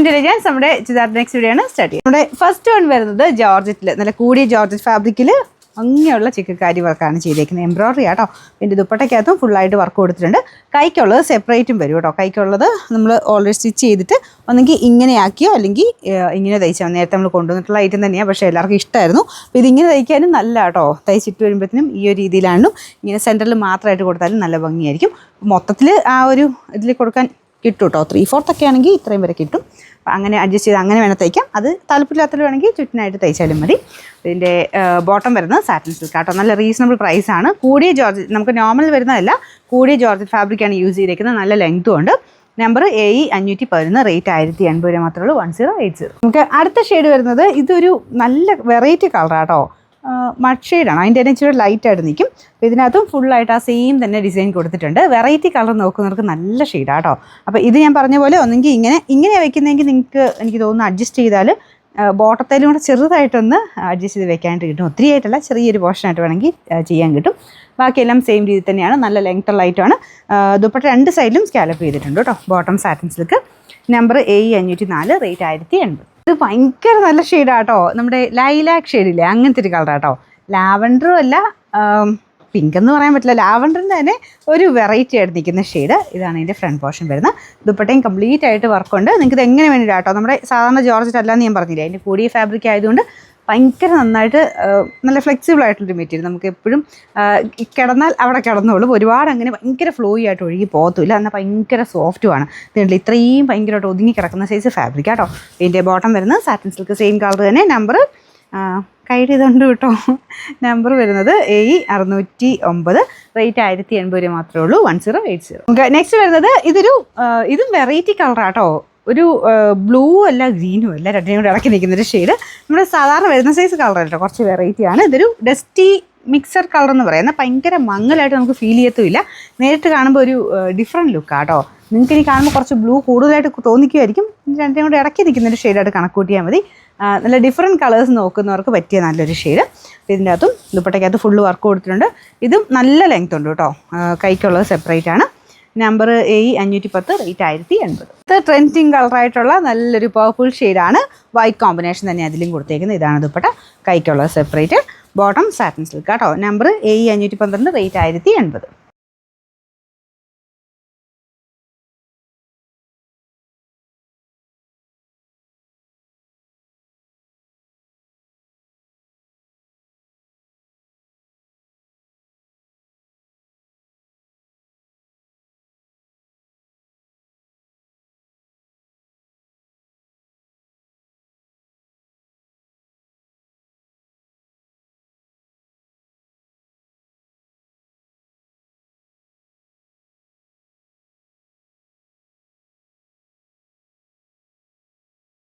Welcome to legends. നമ്മുടെ next video ആണ് start ചെയ്യുന്നത്. നമ്മുടെ ഫസ്റ്റ് വൺ വരുന്നത് ജോർജറ്റിൽ നല്ല കൂടിയ ജോർജറ്റ് ഫാബ്രിക്കിൽ അങ്ങനെയുള്ള ചിക്കൻകാരി വർക്കാണ് ചെയ്തേക്കുന്നത്. എംബ്രോയിഡറി ആട്ടോ. പിന്നെ ദുപ്പട്ടയ്ക്കകത്തും ഫുള്ളായിട്ട് വർക്ക് കൊടുത്തിട്ടുണ്ട്. കൈക്കുള്ളത് സെപ്പറേറ്റും വരും കേട്ടോ. കൈക്കുള്ളത് നമ്മൾ ഓൾറെഡി സ്റ്റിച്ച് ചെയ്തിട്ട് ഒന്നെങ്കിൽ ഇങ്ങനെ ആക്കിയോ അല്ലെങ്കിൽ ഇങ്ങനെ തയ്ച്ചാൽ നേരത്തെ നമ്മൾ കൊണ്ടുവന്നിട്ടുള്ള ഐറ്റം തന്നെയാണ്. പക്ഷേ എല്ലാവർക്കും ഇഷ്ടമായിരുന്നു. അപ്പോൾ ഇതിങ്ങനെ തയ്ക്കാനും നല്ല കേട്ടോ. തയ്ച്ചിട്ട് വരുമ്പോഴത്തേനും ഈ ഒരു രീതിയിലാണ്. ഇങ്ങനെ സെൻറ്ററിൽ മാത്രമായിട്ട് കൊടുത്താലും നല്ല ഭംഗിയായിരിക്കും. മൊത്തത്തിൽ ആ ഒരു ഇതിൽ കൊടുക്കാൻ കിട്ടും കേട്ടോ. 3/4 ഒക്കെ ആണെങ്കിൽ ഇത്രയും വരെ കിട്ടും. അപ്പോൾ അങ്ങനെ അഡ്ജസ്റ്റ് ചെയ്ത് അങ്ങനെ വേണം തയ്ക്കാം. അത് താല്പര്യമില്ലാത്തത് വേണമെങ്കിൽ ചുറ്റിനായിട്ട് തയ്ച്ചാലും മതി. ഇതിൻ്റെ ബോട്ടം വരുന്നത് സാറ്റിൻ സിൽക്ക് കേട്ടോ. നല്ല റീസണബിൾ പ്രൈസാണ്. കൂടിയ ജോർജറ്റ്, നമുക്ക് നോർമൽ വരുന്നതല്ല, കൂടിയ ജോർജറ്റ് ഫാബ്രിക്കാണ് യൂസ് ചെയ്തിരിക്കുന്നത്. നല്ല ലെങ്ത്തും ഉണ്ട്. നമ്പർ AE511, റേറ്റ് 1080 രൂപ മാത്രമേ ഉള്ളൂ. 1080. നമുക്ക് അടുത്ത ഷെയ്ഡ് വരുന്നത് ഇതൊരു നല്ല വെറൈറ്റി കളറാട്ടോ. മഡ് ഷെയ്ഡാണ്. അതിൻ്റെ തന്നെ ഇച്ചിരി ലൈറ്റായിട്ട് നിൽക്കും. അപ്പോൾ ഇതിനകത്തും ഫുള്ളായിട്ട് ആ സെയിം തന്നെ ഡിസൈൻ കൊടുത്തിട്ടുണ്ട്. വെറൈറ്റി കളർ നോക്കുന്നവർക്ക് നല്ല ഷെയ്ഡാട്ടോ. അപ്പോൾ ഇത് ഞാൻ പറഞ്ഞ പോലെ ഒന്നെങ്കിൽ ഇങ്ങനെ വെക്കുന്നതെങ്കിൽ നിങ്ങൾക്ക് എനിക്ക് തോന്നുന്നു അഡ്ജസ്റ്റ് ചെയ്താൽ ബോട്ടത്തിലും കൂടെ ചെറുതായിട്ടൊന്ന് അഡ്ജസ്റ്റ് ചെയ്ത് വെക്കാനായിട്ട് കിട്ടും. ഒത്തിരി ആയിട്ടല്ല, ചെറിയൊരു പോർഷനായിട്ട് വേണമെങ്കിൽ ചെയ്യാൻ കിട്ടും. ബാക്കിയെല്ലാം സെയിം രീതി തന്നെയാണ്. നല്ല ലെങ്ത്തുള്ള ഐറ്റമാണ്. ദുപ്പട്ട രണ്ട് സൈഡിലും സ്കാലപ്പ് ചെയ്തിട്ടുണ്ട് കേട്ടോ. Bottom satin silk. Number AE504, rate 1080. ഇത് ഭയങ്കര നല്ല ഷെയ്ഡാട്ടോ. നമ്മുടെ ലൈലാക്ക് ഷെയ്ഡില്ലേ, അങ്ങനത്തെ ഒരു കളറാട്ടോ. ലാവൻഡറും അല്ല, പിങ്ക് എന്ന് പറയാൻ പറ്റില്ല, ലാവൻഡറിൻ്റെ തന്നെ ഒരു വെറൈറ്റി ആയിട്ട് നിൽക്കുന്ന ഷെയ്ഡ്. ഇതാണ് ഇതിൻ്റെ ഫ്രണ്ട് പോർഷൻ വരുന്നത്. ദുപ്പട്ടയും കംപ്ലീറ്റ് ആയിട്ട് വർക്കുണ്ട്. നിങ്ങൾക്ക് ഇത് എങ്ങനെ വേണ്ടിയിട്ടാട്ടോ. നമ്മുടെ സാധാരണ ജോർജറ്റ് അല്ലാന്ന് ഞാൻ പറഞ്ഞില്ലേ, അതിൻ്റെ കൂടിയ ഫാബ്രിക് ആയതുകൊണ്ട് ഭയങ്കര നന്നായിട്ട് നല്ല ഫ്ലെക്സിബിൾ ആയിട്ടുള്ളൊരു മെറ്റീരിയൽ. നമുക്ക് എപ്പോഴും കിടന്നാൽ അവിടെ കിടന്നോളും. ഒരുപാട് അങ്ങനെ ഭയങ്കര ഫ്ലോയി ആയിട്ട് ഒഴുകി പോകത്തില്ല. എന്നാൽ ഭയങ്കര സോഫ്റ്റുമാണ്. ഇതുണ്ട് ഇത്രയും ഭയങ്കരമായിട്ട് ഒതുങ്ങി കിടക്കുന്ന സൈസ് ഫാബ്രിക് കേട്ടോ. ഇതിൻ്റെ ബോട്ടം വരുന്നത് സാറ്റിൻ സിൽക്ക്, സെയിം കളർ തന്നെ. നമ്പർ കൈഡ് ചെയ്തുകൊണ്ട് കേട്ടോ. നമ്പർ വരുന്നത് AE609, റേറ്റ് 1080 രൂപ മാത്രമേ ഉള്ളൂ. 1080. നമുക്ക് നെക്സ്റ്റ് വരുന്നത് ഇതും വെറൈറ്റി കളറാട്ടോ. ഒരു ബ്ലൂ അല്ല ഗ്രീനും അല്ല, രണ്ടിനും കൂടെ ഇടയ്ക്ക് നിൽക്കുന്നൊരു ഷെയ്ഡ്. നമ്മുടെ സാധാരണ വരുന്ന സൈസ് കളറല്ലോ, കുറച്ച് വെറൈറ്റിയാണ്. ഇതൊരു ഡസ്റ്റി മിക്സർ കളർ എന്ന് പറയുന്നത്. ഭയങ്കര മങ്ങലായിട്ട് നമുക്ക് ഫീൽ ചെയ്യത്തുമില്ല. നേരിട്ട് കാണുമ്പോൾ ഒരു ഡിഫറെൻറ്റ് ലുക്കാട്ടോ. നിങ്ങൾക്ക് ഇനി കാണുമ്പോൾ കുറച്ച് ബ്ലൂ കൂടുതലായിട്ട് തോന്നിക്കുമായിരിക്കും. രണ്ടിനും കൂടെ ഇടയ്ക്ക് നിൽക്കുന്നൊരു ഷെയ്ഡായിട്ട് കണക്ക് കൂട്ടിയാൽ മതി. നല്ല ഡിഫറെൻറ്റ് കളേഴ്സ് നോക്കുന്നവർക്ക് പറ്റിയ നല്ലൊരു ഷെയ്ഡ്. അപ്പോൾ ഇതിൻ്റെ അകത്തും ദുപ്പട്ടയ്ക്കകത്ത് ഫുള്ള് വർക്ക് കൊടുത്തിട്ടുണ്ട്. ഇതും നല്ല ലെങ്ത് ഉണ്ട് കേട്ടോ. കൈക്കുള്ളത് സെപ്പറേറ്റ് ആണ്. Number AE510, rate 1080. ഇത് ട്രെൻഡിങ് കളറായിട്ടുള്ള നല്ലൊരു പർപ്പിൾ ഷെയ്ഡാണ്. വൈറ്റ് കോമ്പിനേഷൻ തന്നെ അതിലും കൊടുത്തേക്കുന്നത്. ഇതാണ് ദുപ്പട്ട. കൈക്കുള്ളത് സെപ്പറേറ്റ്. ബോട്ടം സാറ്റിൻ സിൽക്ക് കേട്ടോ. Number AE512, rate 1080.